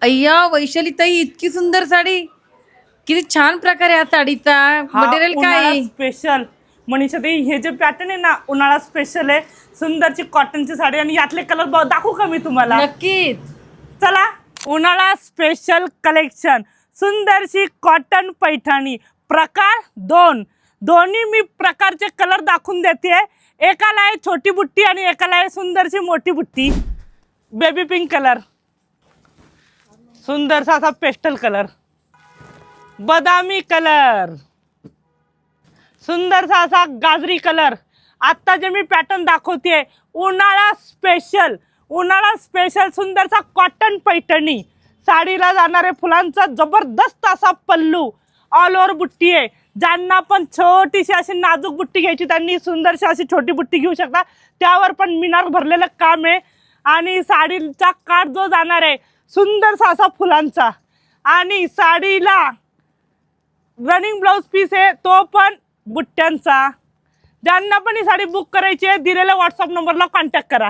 अय्या वैशाली ताई, इतकी सुंदर साडी, किती छान प्रकारे या साडीचा मटेरियल काय आहे? स्पेशल मनीषा ताई, हे जे पॅटर्न आहे ना उन्हाळा स्पेशल आहे. सुंदरची कॉटनची साडी आणि यातले कलर दाखवू का मी तुम्हाला? नक्कीच. चला, उन्हाळा स्पेशल कलेक्शन सुंदरशी कॉटन पैठणी प्रकार दोन्ही मी प्रकारचे कलर दाखवून देते. एकाला आहे छोटी बुट्टी आणि एकाला आहे सुंदरशी मोठी बुट्टी. बेबी पिंक कलर, सुंदरसा असा पेस्टल कलर, बदामी कलर, सुंदरसा असा गाजरी कलर. आता जे मी पॅटर्न दाखवते उन्हाळा स्पेशल सुंदरसा कॉटन पैठणी. साडीला जाणारे फुलांचा जबरदस्त असा पल्लू, ऑल ओव्हर बुट्टी आहे. ज्यांना पण छोटीशी अशी नाजूक बुट्टी घ्यायची त्यांनी सुंदरशी अशी छोटी बुट्टी घेऊ शकता. त्यावर पण मिनार भरलेलं काम आहे. आणि साडीचा काठ जो जाणार आहे सुंदरसा असा फुलांचा. आणि साडीला रनिंग ब्लाउज पीस आहे तो पण बुट्ट्यांचा. ज्यांना पण ही साडी बुक करायची आहे दिलेल्या व्हॉट्सअप नंबरला कॉन्टॅक्ट करा.